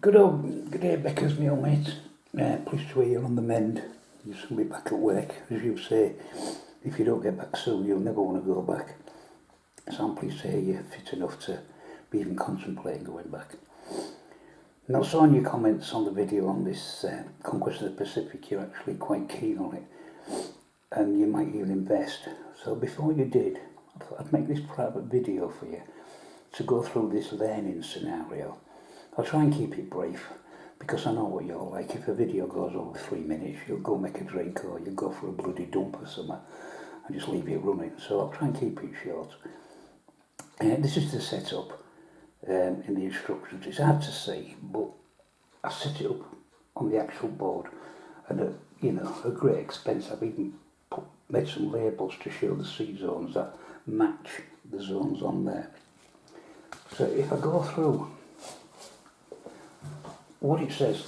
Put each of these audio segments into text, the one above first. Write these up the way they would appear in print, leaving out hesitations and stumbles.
Good day, beccas, my old mate. Pleased to hear you're on the mend. You'll soon be back at work. As you say, if you don't get back soon, you'll never want to go back. So I'm pleased to hear you're fit enough to be even contemplating going back. Now, I saw in your comments on the video on this Conquest of the Pacific, you're actually quite keen on it. And you might even invest. So before you did, I thought I'd make this private video for you to go through this learning scenario. I'll try and keep it brief, because I know what you're like. If a video goes over 3 minutes, you'll go make a drink or you'll go for a bloody dump or something and just leave it running. So I'll try and keep it short. This is the setup in the instructions. It's hard to see, but I set it up on the actual board, and at great expense. I've even made some labels to show the sea zones that match the zones on there. So if I go through what it says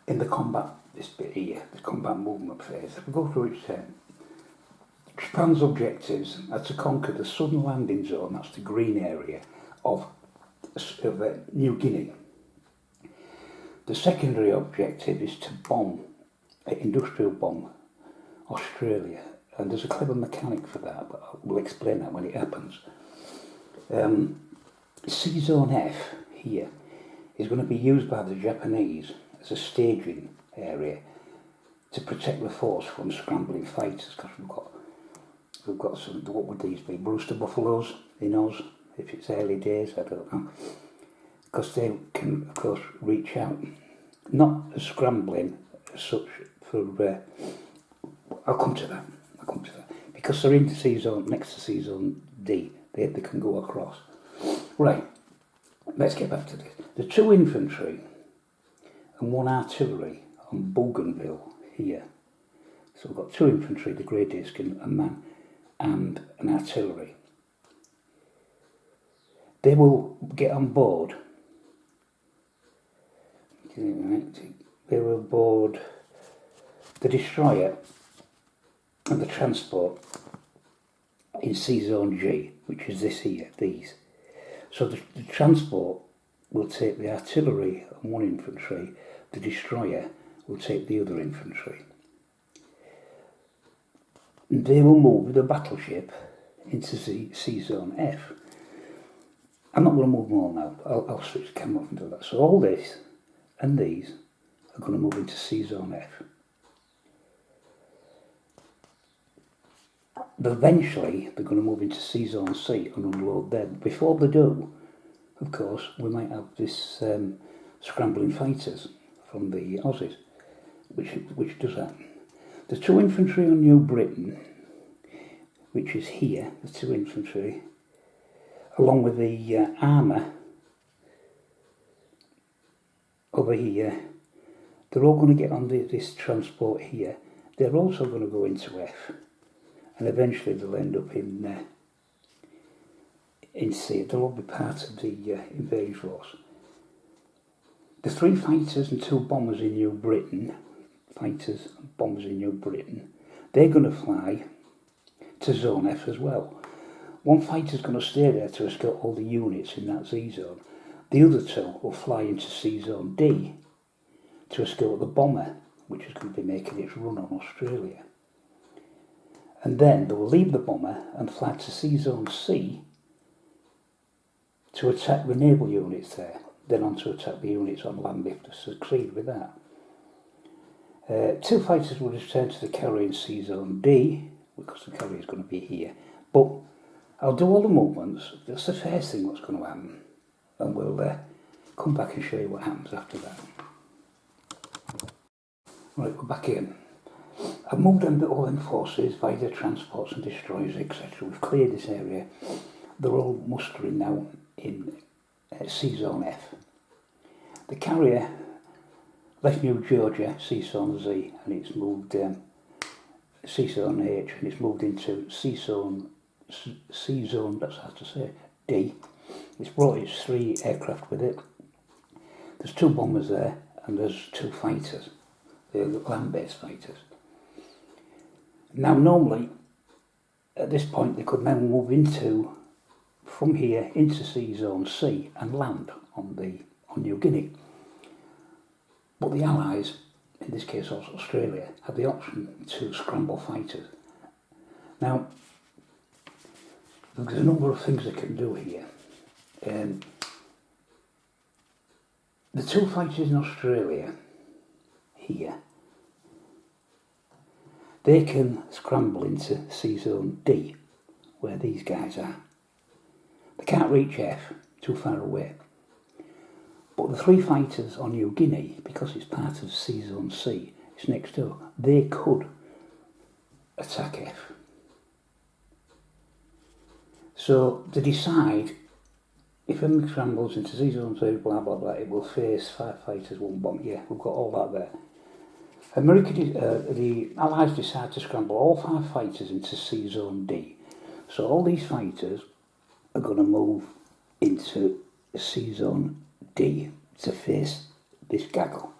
in the combat, this bit here, the combat movement phase, if I go through it, Japan's objectives are to conquer the southern landing zone, that's the green area, of New Guinea. The secondary objective is to industrial bomb Australia, and there's a clever mechanic for that, but we'll explain that when it happens. Sea Zone F here is going to be used by the Japanese as a staging area to protect the force from scrambling fighters, because we've got some, what would these be, Brewster Buffaloes in Oz, if it's early days, I don't know, because they can of course reach out, not as scrambling as such for, I'll come to that, because they're in the sea zone, next to sea zone D, they can go across. Right, let's get back to this. The 2 infantry and 1 artillery on Bougainville here. So we've got 2 infantry, the grey disc, and a man, and an artillery. They will get on board. They will board the destroyer and the transport in Sea Zone G, which is this here, these. So the transport will take the artillery and 1 infantry, the destroyer will take the other infantry. And they will move with the battleship into Sea Zone F. I'm not going to move them all now, I'll switch the camera off and do that. So all this and these are going to move into Sea Zone F. Eventually they're going to move into Sea Zone C and unload there. Before they do, of course, we might have this scrambling fighters from the Aussies, which does that. The 2 infantry on New Britain, which is here, the 2 infantry, along with the armour over here, they're all going to get on this transport here. They're also going to go into F, and eventually they'll end up in C. They'll all be part of the invasion force. The 3 fighters and 2 bombers in New Britain, they're going to fly to Zone F as well. 1 fighter's going to stay there to escort all the units in that Z zone. The other 2 will fly into C Zone D to escort the bomber, which is going to be making its run on Australia. And then they will leave the bomber and fly to C Zone C to attack the naval units there, then on to attack the units on land if they succeed with that. 2 fighters will return to the carrier in Sea Zone D, because the carrier is going to be here. But I'll do all the movements, that's the first thing what's going to happen, and we'll come back and show you what happens after that. Right, we're back in. I've moved all them forces via their transports and destroyers, etc. We've cleared this area. They're all mustering now in Sea Zone F. The carrier left New Georgia, Sea Zone Z, and it's moved Sea Zone H, and it's moved into Sea Zone, that's hard to say, D. It's brought its 3 aircraft with it. There's 2 bombers there, and there's 2 fighters, the land-based fighters. Now normally, at this point, they could now move from here into Sea Zone C and land on on New Guinea. But the Allies, in this case also Australia, had the option to scramble fighters. Now, there's a number of things they can do here. The two fighters in Australia, here, they can scramble into C Zone D, where these guys are. They can't reach F, too far away. But the three fighters on New Guinea, because it's part of C Zone C, it's next door, they could attack F. So they decide, if enemy scrambles into C Zone C, blah blah blah, it will face 5 fighters, 1 bomb. Yeah, we've got all that there. The Allies decide to scramble all 5 fighters into C Zone D. So all these fighters are going to move into C Zone D to face this gaggle.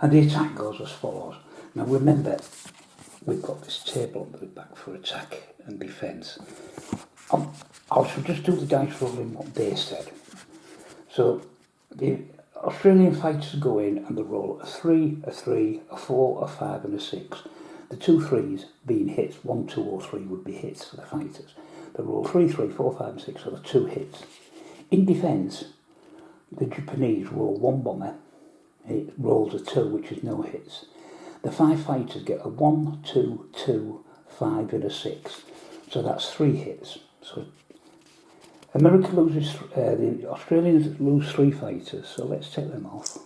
And the attack goes as follows. Now remember, we've got this table on the back for attack and defence. I should just do the dice rolling what they said. So the Australian fighters go in and they roll a 3, a 3, a 4, a 5 and a 6. The 2 3s being hits, 1, 2 or 3 would be hits for the fighters. They roll 3, 3, 4, 5 and 6 are the 2 hits. In defence, the Japanese roll 1 bomber, it rolls a 2 which is no hits. The 5 fighters get a 1, 2, 2, 5 and a 6. So that's 3 hits. So America loses, the Australians lose 3 fighters, so let's take them off.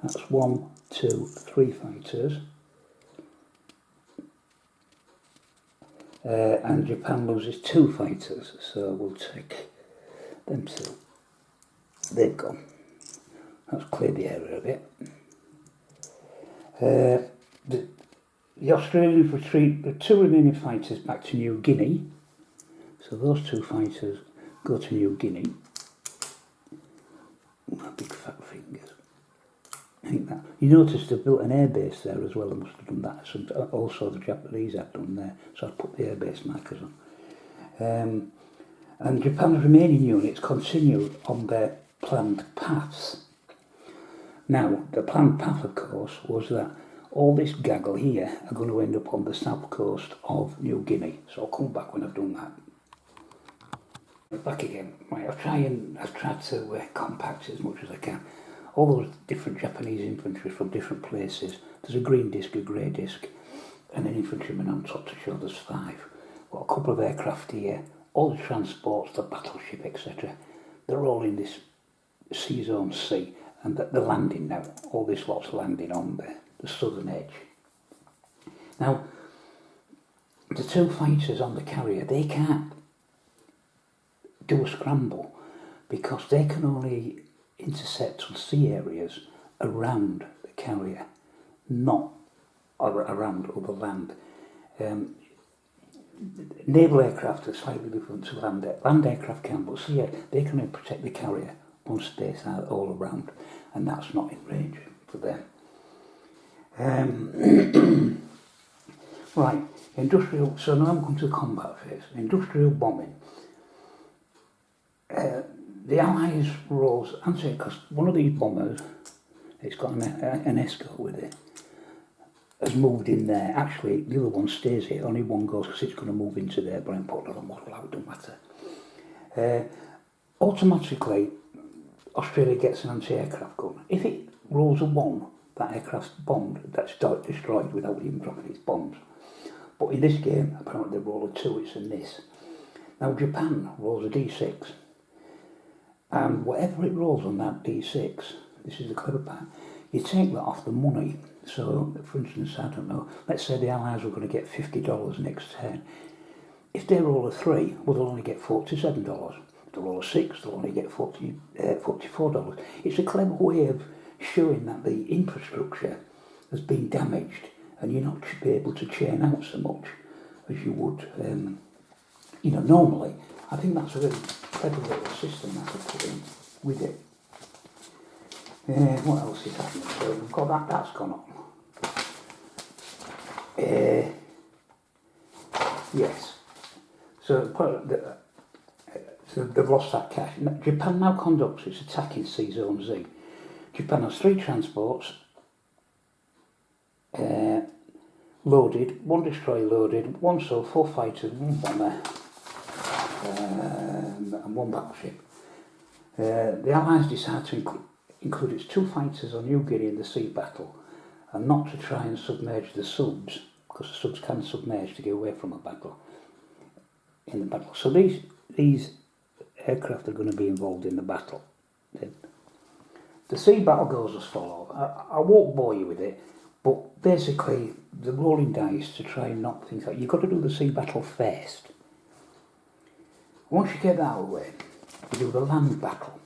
That's 1, 2, 3 fighters. And Japan loses 2 fighters, so we'll take them 2. They've gone. That's cleared the area a bit. The Australians retreat the 2 remaining fighters back to New Guinea. So those 2 fighters go to New Guinea. Big fat fingers. I think that. You notice they've built an airbase there as well. They must have done that. So also the Japanese have done there. So I've put the airbase markers on. And Japan's remaining units continue on their planned paths. Now, the planned path, of course, was that all this gaggle here are going to end up on the south coast of New Guinea. So I'll come back when I've done that. Back again. Right, I've tried to compact it as much as I can. All those different Japanese infantry from different places. There's a green disc, a grey disc, and an infantryman on top to show there's 5. Got a couple of aircraft here, all the transports, the battleship, etc. They're all in this C Zone C, and they're landing now. All this lot's landing on the southern edge. Now, the 2 fighters on the carrier, they can't do a scramble because they can only intercept on sea areas around the carrier, not around other land. Naval aircraft are slightly different to land aircraft can, but sea they can only protect the carrier one space out all around, and that's not in range for them. Right, industrial. So now I'm going to the combat phase. Industrial bombing. The Allies rolls answer because one of these bombers, it's got an escort with it, has moved in there. Actually, the other one stays here. Only one goes because it's going to move into there. But I'm putting another model out. Don't matter. Automatically, Australia gets an anti-aircraft gun. If it rolls a 1, that aircraft's bombed. That's destroyed without even dropping its bombs. But in this game, apparently they roll a 2. It's a miss. Now Japan rolls a D6. And whatever it rolls on that D6, this is the clever part, you take that off the money. So, for instance, I don't know, let's say the Allies were going to get $50 next turn. If they roll a 3, well, they'll only get $47. If they roll a 6, they'll only get $44. It's a clever way of showing that the infrastructure has been damaged and you're not be able to churn out so much as you would, normally. I think that's a really clever little system that I've put in with it. What else is happening? So we've got that's gone on. Yes. So So they've lost that cash. Japan now conducts its attack in Sea Zone Z. Japan has 3 transports loaded, 1 destroyer loaded, 1 SO, 4 fighters, 1 bomber, and 1 battleship. The Allies decide to include its 2 fighters on New Guinea in the sea battle, and not to try and submerge the subs, because the subs can submerge to get away from a battle. In the battle, so these aircraft are going to be involved in the battle. The sea battle goes as follows. I won't bore you with it, but basically the rolling dice to try and knock things out. You've got to do the sea battle first. Once you get that out of the way, you do the land battle.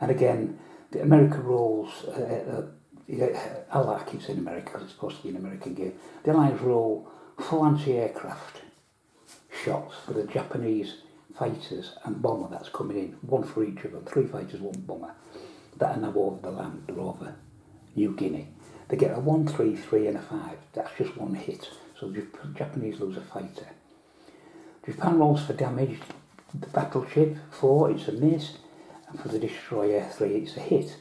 And again, the America rolls, I keep saying America because it's supposed to be an American game. The Allies roll full anti-aircraft shots for the Japanese fighters and bomber that's coming in, 1 for each of them, 3 fighters, 1 bomber. That are now over the land, they're over New Guinea. They get a 1, 3, 3 and a 5, that's just 1 hit, so the Japanese lose a fighter. Japan rolls for damage, the battleship, 4, it's a miss, and for the destroyer, 3, it's a hit.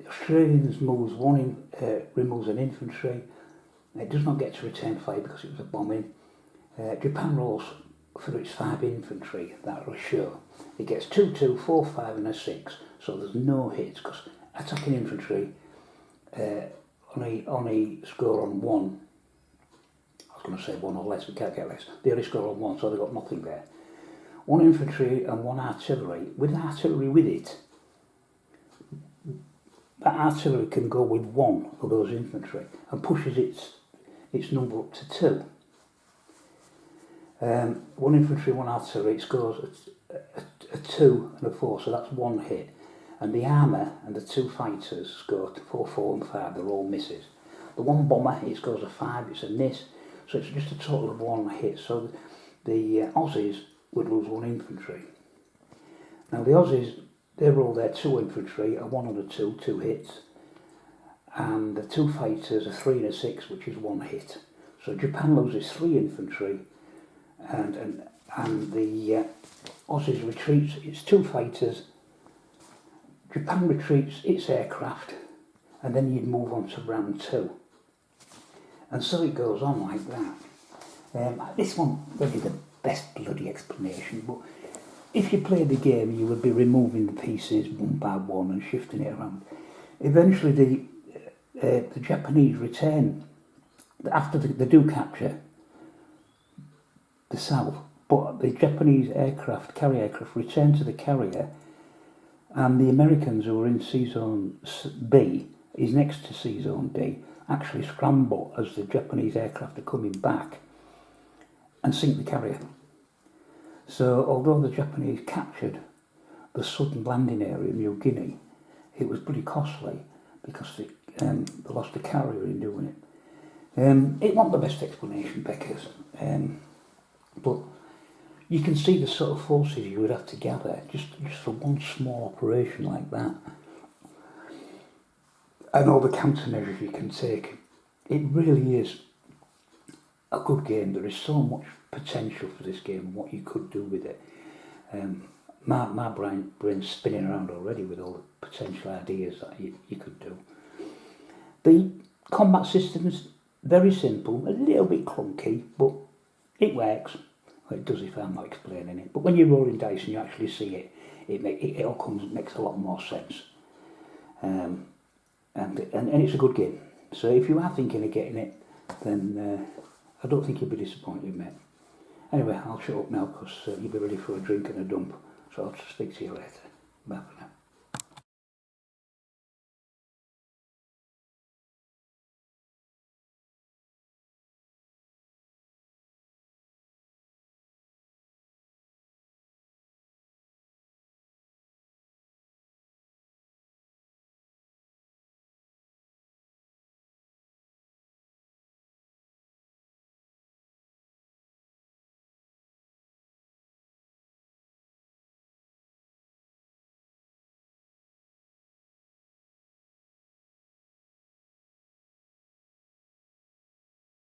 Australians removes an infantry, it does not get to return fire because it was a bombing. Japan rolls for its 5 infantry, that will show. It gets 2, 2, 4, 5 and a 6, so there's no hits, because attacking infantry only score on 1. I was going to say 1 or less, we can't get less. They only score on 1, so they've got nothing there. 1 infantry and 1 artillery. With artillery with it, that artillery can go with 1 of those infantry and pushes its number up to 2. 1 infantry, 1 artillery, it scores a 2 and a 4, so that's 1 hit. And the armour and the 2 fighters score 4, 4 and 5, they're all misses. The 1 bomber, it scores a 5, it's a miss, so it's just a total of 1 hit. So the Aussies would lose 1 infantry. Now the Aussies, they roll their 2 infantry, a 1 and a 2, 2 hits. And the 2 fighters, a 3 and a 6, which is 1 hit. So Japan loses 3 infantry, and the Aussies retreats its 2 fighters. Japan retreats its aircraft, and then you'd move on to round 2. And so it goes on like that. This one really the best bloody explanation, but if you play the game you would be removing the pieces 1 by 1 and shifting it around. Eventually the Japanese return, after they do capture the south, but the Japanese carrier aircraft return to the carrier, and the Americans who are in Sea Zone B, is next to Sea Zone D, actually scramble as the Japanese aircraft are coming back and sink the carrier. So although the Japanese captured the southern landing area in New Guinea, it was pretty costly because they lost the carrier in doing it. It wasn't the best explanation, beccas, but you can see the sort of forces you would have to gather just for one small operation like that. And all the countermeasures you can take. It really is a good game. There is so much potential for this game and what you could do with it. My brain's spinning around already with all the potential ideas that you could do. The combat system's very simple, a little bit clunky, but it works. Well, it does if I'm not explaining it. But when you're rolling dice and you actually see it, it all makes a lot more sense. And it's a good game. So if you are thinking of getting it, then I don't think you'll be disappointed, mate. Anyway, I'll shut up now because you'll be ready for a drink and a dump. So I'll speak to you later. Bye for now.